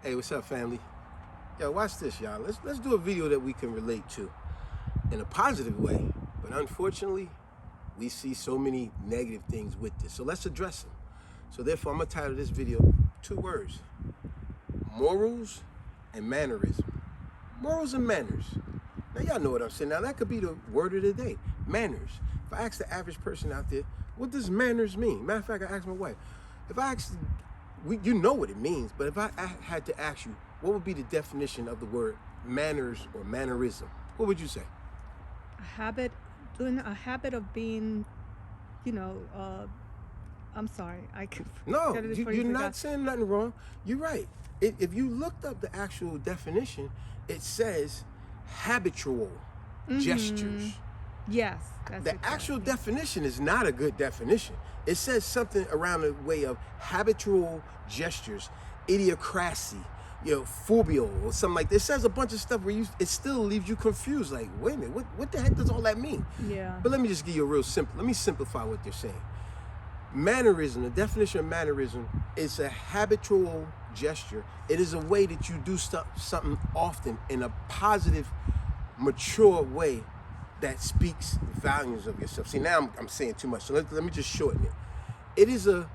Hey, what's up, family? Yo, watch this, y'all. Let's do a video that we can relate to in a positive way. But unfortunately, we see so many negative things with this. So let's address them. So therefore, I'm gonna title this video 2 words: morals and mannerism. Morals and manners. Now y'all know what I'm saying. Now that could be the word of the day: manners. If I ask the average person out there, what does manners mean? Matter of fact, I asked my wife. If I asked, you know what it means, but if I had to ask you, what would be the definition of the word manners or mannerism? What would you say? Doing a habit of being, I'm sorry, No, said it before you're you not forgot. saying nothing wrong. You're right. If you looked up the actual definition, it says habitual gestures. Yes, that's The actual definition is not a good definition. It says something around the way of habitual gestures, idiocracy, phobia, or something like this. It says a bunch of stuff where it still leaves you confused. Like, wait a minute, what the heck does all that mean? Yeah. But let me just give you let me simplify what they're saying. Mannerism, the definition of mannerism is a habitual gesture. It is a way that you do something often in a positive, mature way that speaks volumes of yourself. See, now I'm saying too much, so let me just shorten it. It is a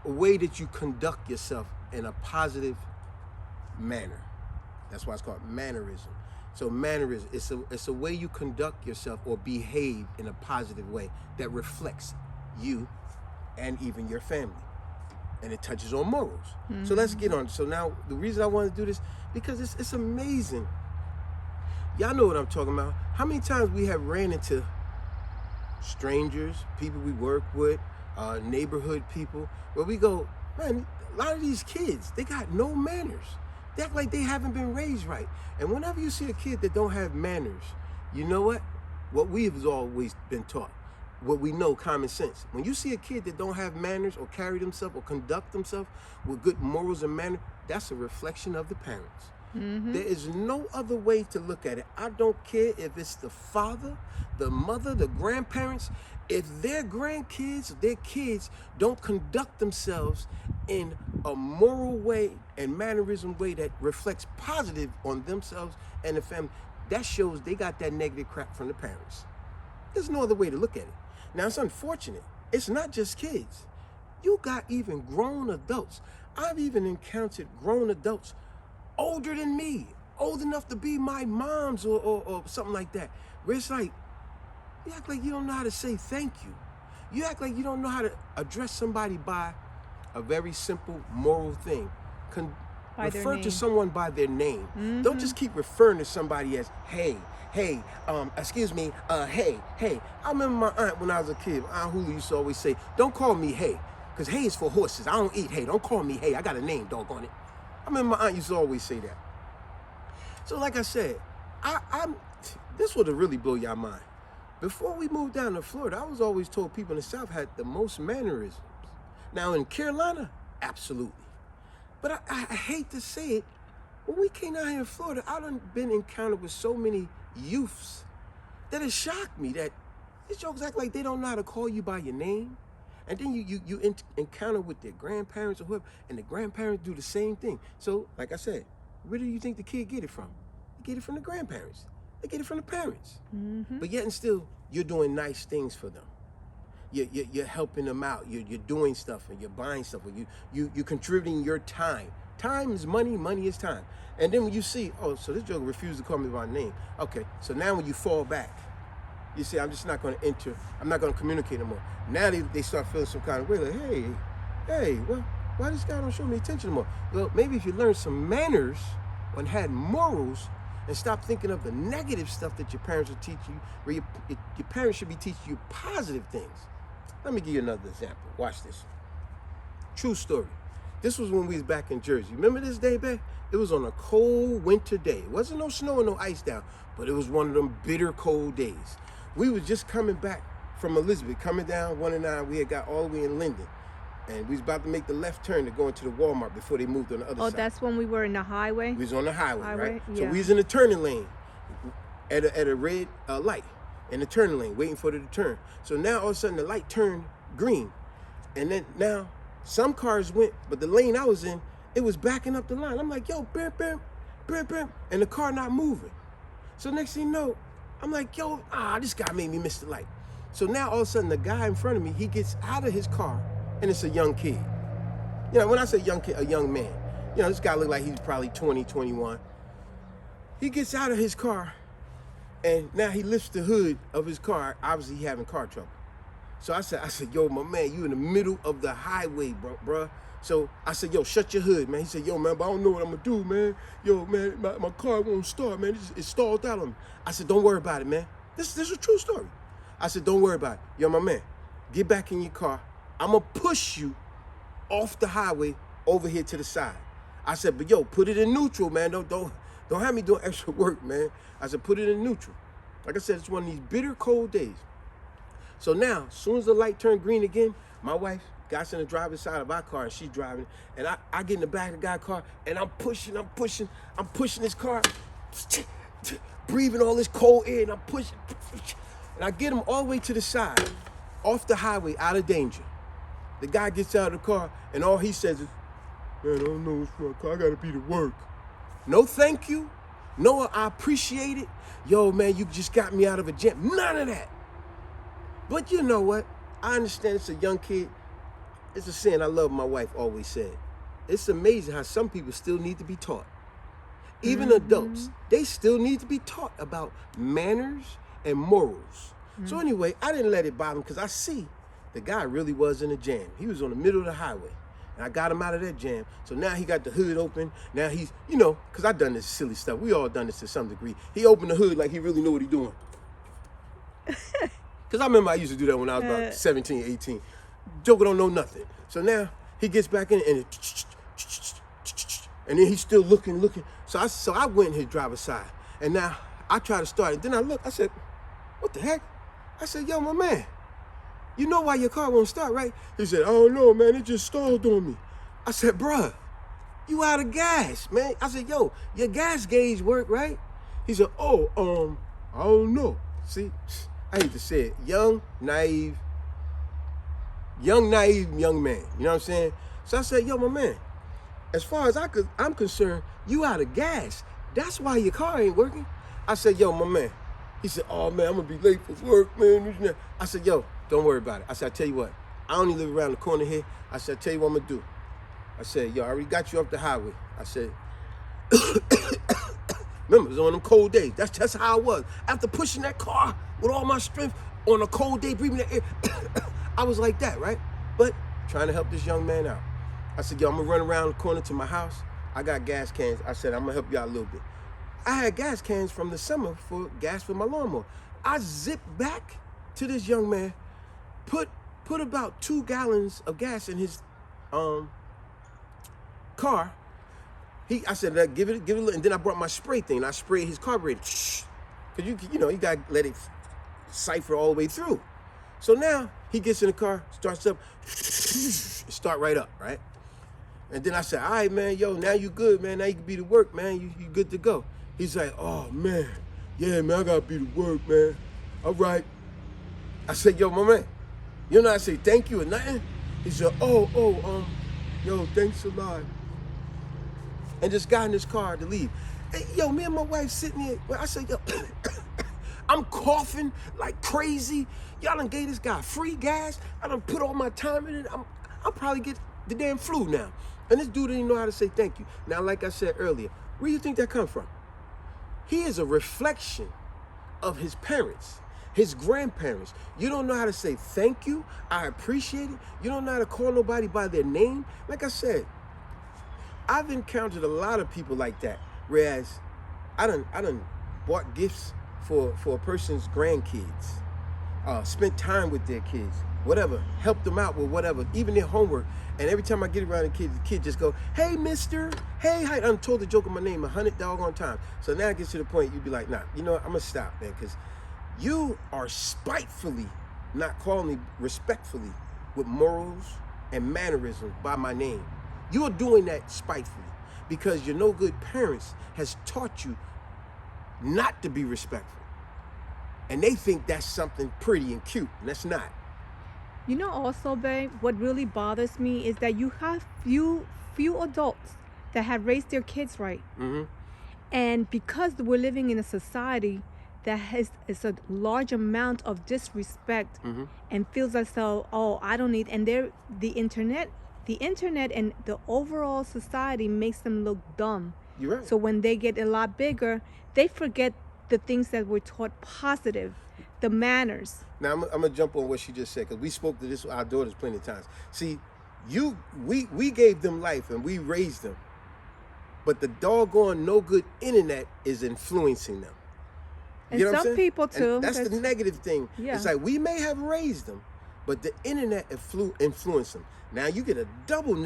way that you conduct yourself in a positive manner. That's why it's called mannerism. So mannerism, it's a way you conduct yourself or behave in a positive way that reflects you and even your family. And it touches on morals. So let's get on. So now the reason I want to do this, because it's amazing. Y'all know what I'm talking about. How many times we have ran into strangers, people we work with, neighborhood people, where we go, man, a lot of these kids, they got no manners. They act like they haven't been raised right. And whenever you see a kid that don't have manners, you know what? What we have always been taught, what we know, common sense. When you see a kid that don't have manners or carry themselves or conduct themselves with good morals and manners, that's a reflection of the parents. There is no other way to look at it. I don't care if it's the father, the mother, the grandparents. If their grandkids, their kids don't conduct themselves in a moral way and mannerism way that reflects positive on themselves and the family, that shows they got that negative crap from the parents. There's no other way to look at it. Now, it's unfortunate. It's not just kids. You got even grown adults. I've even encountered grown adults older than me, old enough to be my mom's or something like that, where it's like, you act like you don't know how to say thank you. You act like you don't know how to address somebody by a very simple moral thing. Refer to someone by their name. Don't just keep referring to somebody as, hey, excuse me, hey. I remember my aunt when I was a kid, Aunt Hulu used to always say, don't call me hey, because hay is for horses. I don't eat hay. Don't call me hay. I got a name, doggone it. I remember my aunt used to always say that. So like I said, this would have really blow your mind. Before we moved down to Florida, I was always told people in the South had the most mannerisms. Now in Carolina, absolutely. But I hate to say it, when we came out here in Florida, I done been encountered with so many youths that it shocked me that these jokes act like they don't know how to call you by your name. And then you encounter with their grandparents or whoever, and the grandparents do the same thing. So, like I said, where do you think the kid get it from? They get it from the grandparents. They get it from the parents. But yet and still, you're doing nice things for them. You're helping them out. You're doing stuff, and you're buying stuff, or you're contributing your time. Time is money. Money is time. And then when you see, oh, so this joker refused to call me by name. Okay, so now when you fall back, you say, I'm just not going to enter. I'm not going to communicate anymore. Now they start feeling some kind of way. Like, hey, well, why this guy don't show me attention anymore? Well, maybe if you learn some manners and had morals and stop thinking of the negative stuff that your parents will teach you, where your parents should be teaching you positive things. Let me give you another example. Watch this. True story. This was when we was back in Jersey. Remember this day, babe? It was on a cold winter day. It wasn't no snow and no ice down, but it was one of them bitter cold days. We was just coming back from Elizabeth, coming down 109. We had got all the way in Linden. And we was about to make the left turn to go into the Walmart before they moved on the other side. Oh, that's when we were in the highway? We was on the highway, right? Yeah. So we was in the turning lane at a red light in the turning lane, waiting for it to turn. So now all of a sudden the light turned green. And then now some cars went, but the lane I was in, it was backing up the line. I'm like, yo, bam, bam, bam, bam, and the car not moving. So next thing you know, I'm like, yo, this guy made me miss the light. So now all of a sudden, the guy in front of me, he gets out of his car, and it's a young kid. You know, when I say young kid, a young man. You know, this guy looked like he's probably 20, 21. He gets out of his car, and now he lifts the hood of his car. Obviously, he having car trouble. So I said, yo, my man, you in the middle of the highway, bro. So I said, yo, shut your hood, man. He said, yo, man, but I don't know what I'm gonna do, man. Yo, man, my car won't start, man. It's stalled out on me. I said, don't worry about it, man. This is a true story. I said, don't worry about it. Yo, my man, get back in your car. I'm gonna push you off the highway over here to the side. I said, but yo, put it in neutral, man. Don't have me doing extra work, man. I said, put it in neutral. Like I said, it's one of these bitter cold days. So now, as soon as the light turned green again, my wife got in the driver's side of our car and she's driving. And I get in the back of the guy's car and I'm pushing this car, breathing all this cold air, and I'm pushing. And I get him all the way to the side, off the highway, out of danger. The guy gets out of the car and all he says is, man, I don't know what's my car, I gotta be to work. No thank you, no I appreciate it. Yo, man, you just got me out of a jam. None of that. But you know what? I understand it's a young kid. It's a saying I love my wife always said. It's amazing how some people still need to be taught. Even adults, they still need to be taught about manners and morals. So anyway, I didn't let it bother me because I see the guy really was in a jam. He was on the middle of the highway. And I got him out of that jam. So now he got the hood open. Now he's, you know, because I've done this silly stuff. We all done this to some degree. He opened the hood like he really knew what he doing. Because I remember I used to do that when I was about 17, 18. Joker don't know nothing. So now he gets back in and then he's still looking. So I went in his driver's side. And now I try to start it. Then I look, I said, what the heck? I said, yo, my man, you know why your car won't start, right? He said, I don't know, man, it just stalled on me. I said, bruh, you out of gas, man. I said, yo, your gas gauge work, right? He said, I don't know. See, I hate to say it, young, naive young man, you know what I'm saying? So I said, yo, my man, as far as I'm concerned, you out of gas. That's why your car ain't working. I said, yo, my man. He said, oh, man, I'm going to be late for work, man. I said, yo, don't worry about it. I said, I tell you what, I only live around the corner here. I said, I tell you what I'm going to do. I said, yo, I already got you up the highway. I said, remember, it was on them cold days. That's how I was. After pushing that car with all my strength on a cold day, breathing that air, I was like that, right? But trying to help this young man out. I said, yo, I'm going to run around the corner to my house. I got gas cans. I said, I'm going to help you out a little bit. I had gas cans from the summer for gas for my lawnmower. I zipped back to this young man, put about 2 gallons of gas in his car. I said, give it a little, and then I brought my spray thing, and I sprayed his carburetor. Because you know, you got to let it cipher all the way through. So now he gets in the car, starts up, start right up, right? And then I said, all right, man, yo, now you good, man. Now you can be to work, man. You good to go. He's like, oh, man. Yeah, man, I got to be to work, man. All right. I said, yo, my man, you know, I say thank you or nothing. He said, yo, thanks a lot. And just got in his car to leave. Hey, yo, me and my wife sitting there. I said, yo, I'm coughing like crazy. Y'all done gave this guy free gas. I done put all my time in it. I'll probably get the damn flu now. And this dude didn't even know how to say thank you. Now, like I said earlier, where do you think that come from? He is a reflection of his parents, his grandparents. You don't know how to say thank you, I appreciate it. You don't know how to call nobody by their name. Like I said, I've encountered a lot of people like that. Whereas I done bought gifts for a person's grandkids, spent time with their kids, whatever, helped them out with whatever, even their homework. And every time I get around the kid just go, hey, mister, hey, hi. I'm told the joke of my name 100 doggone times. So now it gets to the point you be like, nah, you know what, I'm going to stop, man, because you are spitefully not calling me respectfully with morals and mannerisms by my name. You're doing that spitefully because your no good parents has taught you not to be respectful. And they think that's something pretty and cute, and that's not. You know, also, babe, what really bothers me is that you have few adults that have raised their kids right. Mm-hmm. And because we're living in a society that has is a large amount of disrespect Mm-hmm. and feels as though, oh, I don't need, and they're the internet and the overall society makes them look dumb. You're right. So when they get a lot bigger, they forget the things that were taught positive, the manners. Now I'm gonna jump on what she just said, because we spoke to this with our daughters plenty of times. See, we gave them life and we raised them, but the doggone no good internet is influencing them. And You know what I'm some saying? people And too. that's the negative thing. Yeah. It's like we may have raised them, but the internet influenced them. Now you get a double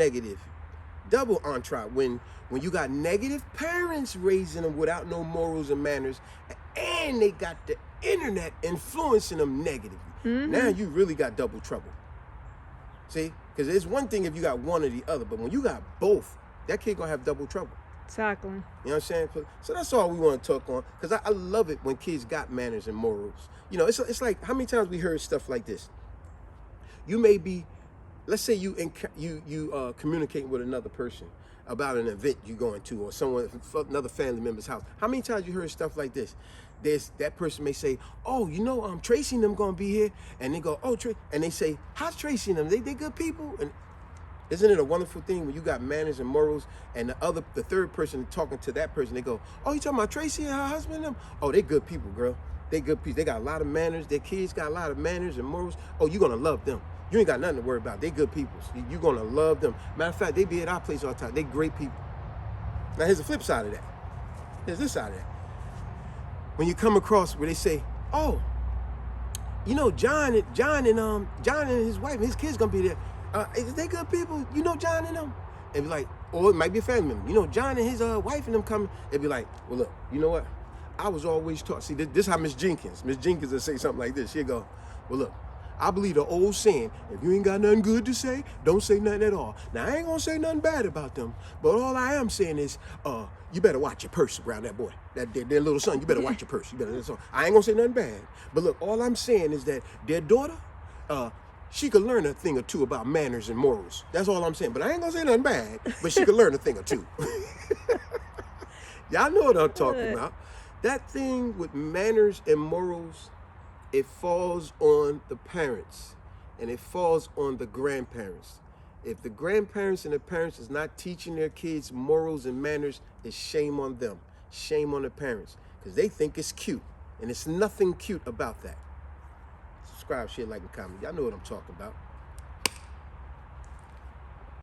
entree when you got negative parents raising them without no morals and manners, and they got the internet influencing them negatively. Now you really got double trouble. See, because it's one thing if you got one or the other, but when you got both, that kid gonna have double trouble. Exactly. You know what I'm saying? So that's all we want to talk on, because I love it when kids got manners and morals. You know, it's like, how many times we heard stuff like this? You may be, let's say you communicating with another person about an event you're going to, or another family member's house. How many times you heard stuff like this? That person may say, oh, you know, Tracy and them gonna be here, and they go, oh, and they say, how's Tracy and them? They good people? And isn't it a wonderful thing when you got manners and morals, and the third person talking to that person, they go, oh, you talking about Tracy and her husband and them? Oh, they good people, girl. They good people. They got a lot of manners. Their kids got a lot of manners and morals. Oh, you're gonna love them. You ain't got nothing to worry about. They good people. You're gonna love them. Matter of fact, they be at our place all the time. They great people. Now here's the flip side of that. Here's this side of that. When you come across where they say, oh, you know, John and his wife and his kids gonna be there. Is they good people? You know John and them? It'd be like, or it might be a family member. You know, John and his wife and them coming. It'd be like, well, look, you know what? I was always taught. See, this how Miss Jenkins will say something like this. She'll go, well, look, I believe the old saying, if you ain't got nothing good to say, don't say nothing at all. Now, I ain't gonna say nothing bad about them, but all I am saying is, you better watch your purse around that boy, their little son. You better watch your purse. I ain't gonna say nothing bad, but look, all I'm saying is that their daughter, she could learn a thing or two about manners and morals. That's all I'm saying. But I ain't gonna say nothing bad, but she could learn a thing or two. Y'all know what I'm talking about. That thing with manners and morals, it falls on the parents and it falls on the grandparents. If the grandparents and the parents is not teaching their kids morals and manners, it's shame on them. Shame on the parents, because they think it's cute, and it's nothing cute about that. Subscribe, share, like, and comment. Y'all know what I'm talking about.